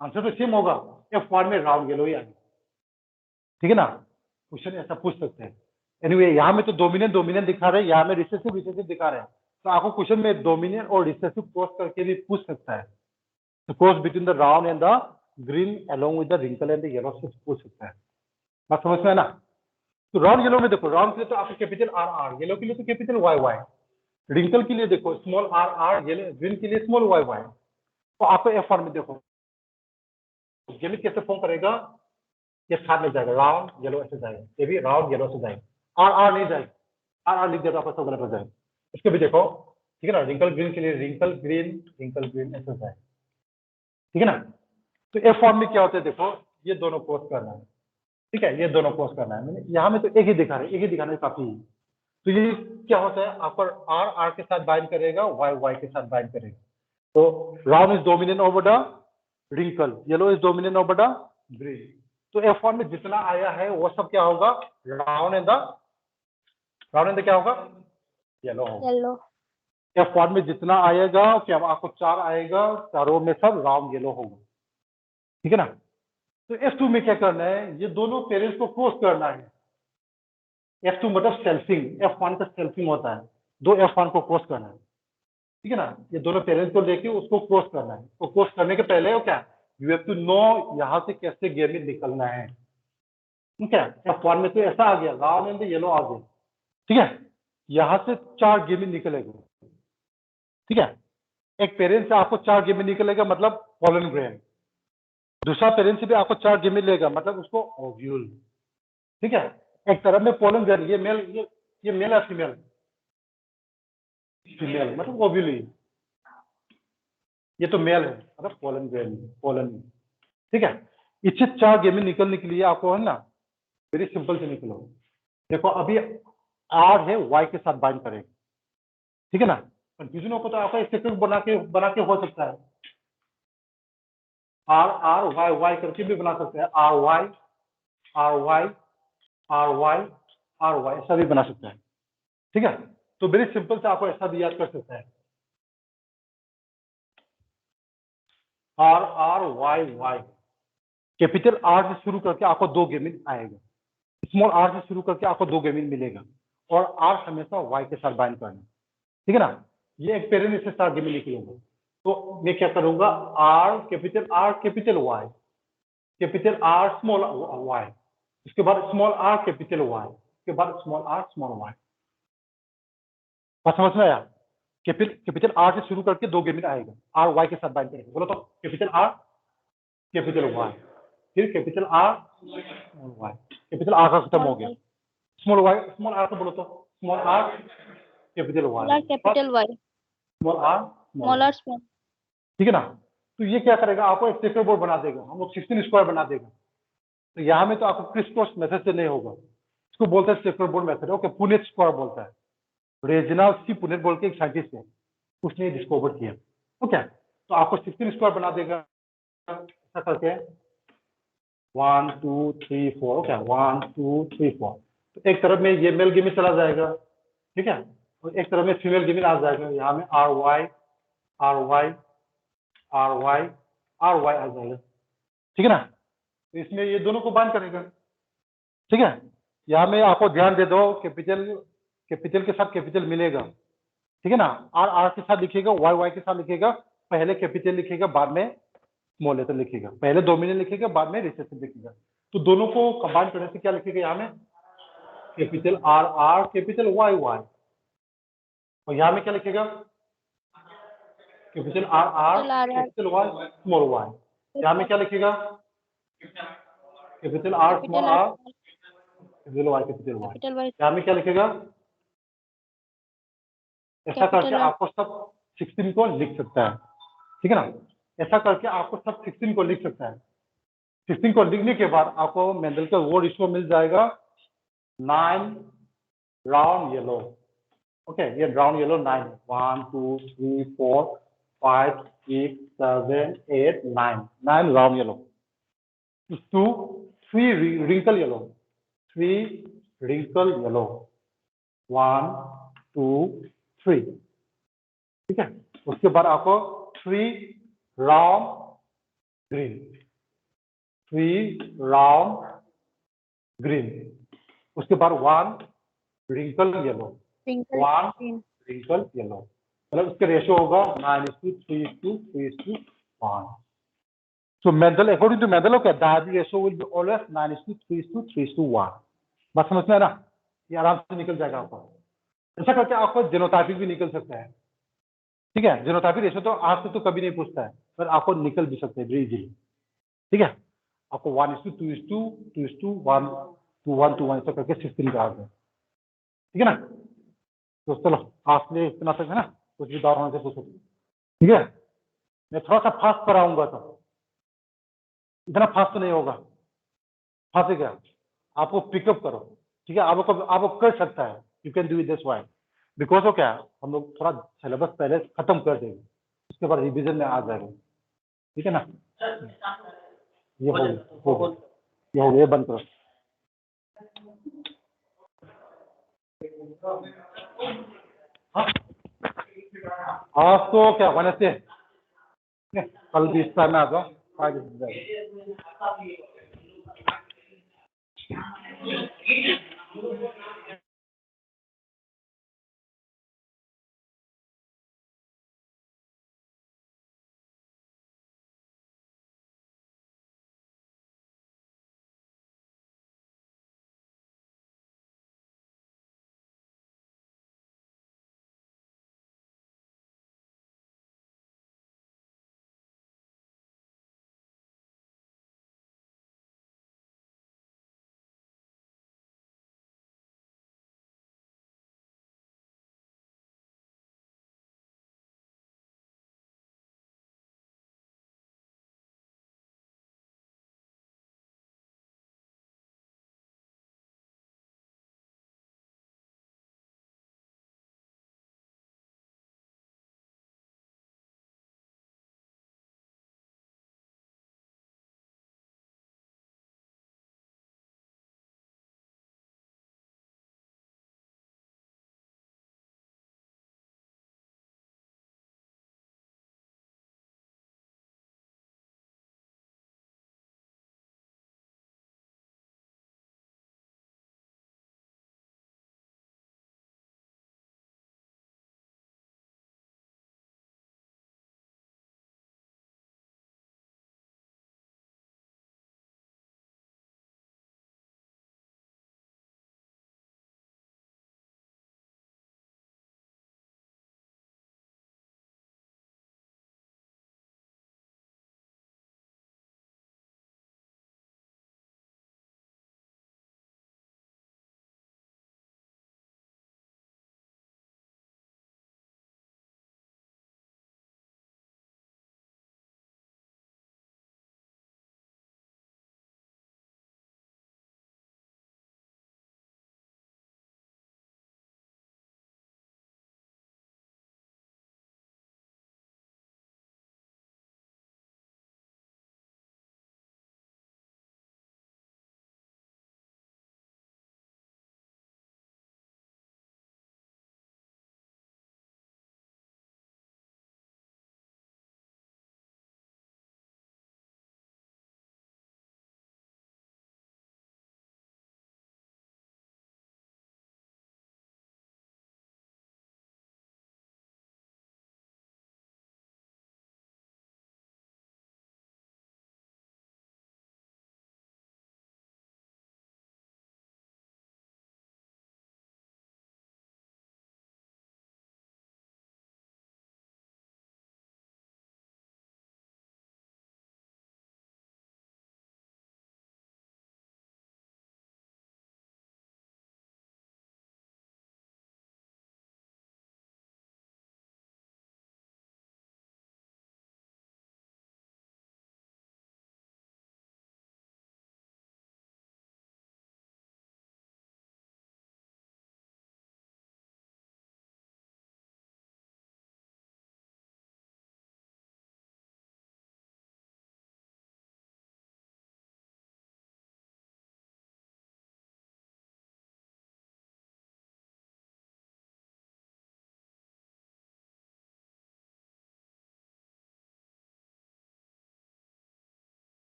आंसर तो सेम होगा, F1 में राउंड येलो ही आएगा, ठीक है ना। क्वेश्चन ऐसा पूछ सकते हैं। एनीवे यहाँ में तो डोमिनेंट डोमिनेंट दिखा रहे हैं, यहाँ में रिसेसिव रिसेसिव दिखा रहे हैं। तो आपको क्वेश्चन में डोमिनेंट और रिसेसिव क्रॉस करके भी पूछ सकता है। तो cross between the round and the green along with the wrinkle and the yellow से पूछ सकता है। बात समझ में है ना। तो राउंड येलो में देखो, राउंड के लिए तो आपको कैपिटल आर आर, येलो के लिए तो कैपिटल वाई वाई, रिंकल के लिए देखो small R R, yellow green के लिए स्मॉल वाई वाई। तो आपको एफ फॉर्म में देखो गेमिट कैसे फॉर्म करेगा, ये साथ में जाएगा, राउंड येलो ऐसे जाएगा, ये भी राउंड येलो से जाएगा, आर आर नहीं जाएगा, आर आर लिख दिया तो आपका सब गलत हो जाएगा। इसको भी देखो, ठीक है ना। रिंकल ग्रीन के लिए रिंकल ग्रीन ऐसे जाएगा, ठीक है ना। तो एफ फॉर्म में क्या होता है, देखो ये दोनों क्रॉस करना है, ठीक है। ये दोनों क्रॉस करना है, मैंने यहाँ में तो एक ही दिखा रहे, एक ही दिखाने काफी है। तो ये क्या होता है, आपको आर आर के साथ बाइंड करेगा, वाई वाई के साथ बाइंड करेगा। तो round is dominant over the wrinkle, yellow is dominant over the green. तो एफ वन में जितना आया है वो सब क्या होगा, राउंड एंड द क्या होगा, येलो होगा। Yellow. एफ वन में जितना आएगा क्या आपको 4 आएगा, चारों में सब राउंड येलो होगा, ठीक है ना। तो F2 में क्या करना है, ये दोनों पेरेंट्स को क्रॉस करना है। F2 मतलब सेल्फिंग, F1 का सेल्फिंग होता है, दो F1 को क्रॉस करना है, ठीक है ना। ये दोनों पेरेंट्स को लेके उसको क्रॉस करना है। तो क्रॉस करने के पहले वो क्या, यू हैव टू नो यहाँ से कैसे गेमिट निकलना है, ठीक है। F1 में तो ऐसा आ गया, राउंड एंड येलो आ गए, ठीक है। यहाँ से 4 गेमिट निकलेगा, ठीक है। एक पेरेंट से आपको 4 गेमिट निकलेगा, मतलब पोलन ग्रेन। दूसरा पेरेंट से भी आपको 4 गेमिट लेगा, मतलब उसको ओव्यूल, ठीक है। एक तरफ में पोलन ग्रेन, ये मेल, ये मेल है फीमेल, फीमेल मतलब ओव्यूल ही, ये तो मेल है मतलब पोलन ग्रेन, पोलन, ठीक है। इससे 4 गेमिट निकलने के लिए आपको है ना, वेरी सिंपल से निकलो। देखो अभी आर है, वाई के साथ बाइंड करेगा, ठीक है ना। कंफ्यूजन होगा तो आपका एक सीक्वेंस बना के हो सकता है, आर आर वाई वाई करके भी बना सकते हैं, R Y R Y R Y R Y, ऐसा भी बना सकते हैं, ठीक है। तो वेरी सिंपल से आपको ऐसा भी याद कर सकते हैं, R R Y Y, capital R से शुरू करके आपको 2 गेमिट आएगा, स्मॉल आर से शुरू करके आपको 2 गेमिट मिलेगा, और आर हमेशा वाई के साथ बाइंड करना, ठीक है ना। ये एक पेरेंट इससे 4 गेमिट निकलेंगे। तो मैं क्या करूंगा, R capital Y, capital R small Y, उसके बाद स्मॉल आर कैपिटल वाई, उसके बाद स्मॉल आर स्मॉल वाई। बात समझ में आया। कैपिटल आर से शुरू करके 2 गेमिट आएगा, आर वाई के साथ बाइंड करेगा। बोलो तो कैपिटल आर कैपिटल वाई, फिर capital R small Y, capital R का खत्म हो गया, स्मॉल वाई, स्मॉल आर को बोलो तो small R capital Y, Small capital Y. Small R Small or small. ठीक है ना। तो ये क्या करेगा, आपको एक चेकर बोर्ड बना देगा, हम लोग 16 स्क्वायर बना देगा। तो यहाँ में तो आपको क्रिस क्रॉस मेथड से नहीं होगा, इसको बोलते हैं checker board method, okay. Punnett square बोलता है, रेजिनाल्ड सी पुनेट बोल के एक साइंटिस्ट है, उसने डिस्कवर किया, ओके। तो आपको 16 स्क्वायर बना देगा ऐसा करके, 1 2 3 4, ओके 1 2 3 4। तो एक तरफ में ये मेल गेम में चला जाएगा, ठीक है। और एक तरह में फीमेल गिवन आ जाएगा, यहाँ में R Y R Y R Y R Y आ जाएगा, ठीक है ना। तो इसमें ये दोनों को बाइंड करेगा, ठीक है। यहाँ में आपको ध्यान दे दो, कैपिटल कैपिटल के साथ कैपिटल मिलेगा, ठीक है ना। आर आर के साथ लिखेगा, वाई वाई के साथ लिखेगा, पहले कैपिटल लिखेगा, बाद में स्मॉल लेटर लिखेगा, पहले डोमिनेंट लिखेगा, बाद में रिसेसिव लिखेगा। तो दोनों को कंबाइन करने से क्या लिखेगा, यहाँ में capital R R capital Y Y, और यहाँ में क्या लिखेगा capital R R capital Y small Y. यहाँ में क्या लिखेगा capital R small R capital Y capital Y. यहाँ में क्या लिखेगा, ऐसा करके आपको सब 16 को लिख सकता है, ठीक है ना। ऐसा करके आपको सब 16 को लिख सकता है। 16 को लिखने के बाद आपको मेंडल का वो रेशियो मिल जाएगा 9 राउंड येलो, ओके। ये राउंड येलो 9 है, 1 2 3 4 5 6 7 8 9 round yellow. 2 3 wrinkle yellow, 3 wrinkle yellow, 1 2 3, ठीक है। उसके बाद आपको 3 राउंड ग्रीन, 3 राउंड ग्रीन। उसके बाद 1 रिंकल येलो, 1 रिंकल येलो, मतलब उसके रेशियो होगा 9:3:3:1। So Mendel, according to Mendel, okay, diagonal ratio will be always 9:3:1। बात समझ में है ना, ये आराम से निकल जाएगा आपको। ऐसा करके आपको जेनोटाइपिक भी निकल सकता है, ठीक है। जेनोटाइपिक रेशियो तो आज से तो कभी नहीं पूछता है, पर आपको निकल भी सकते हैं वेरी इजीली, ठीक है। आपको 1:2:2 2:1 2:1 2:1 ऐसा करके 16 का आ गया, ठीक है ना। तो चलो आज के लिए इतना तक है ना, कुछ भी दौर होने से पूछो, ठीक है। मैं थोड़ा सा फास्ट कराऊंगा, तो इतना फास्ट नहीं होगा, फास्ट क्या आपको पिकअप करो, ठीक है। आपको कर सकता है, you can do it this way, because वो क्या हम लोग थोड़ा सिलेबस पहले खत्म कर देंगे, उसके बाद रिवीजन में आ जाएगा, ठीक है ना। ये हो गया, बंद करो। आज तो क्या वेडनेसडे, कल भी इस टाइम में आ जाओ, फ्राइडे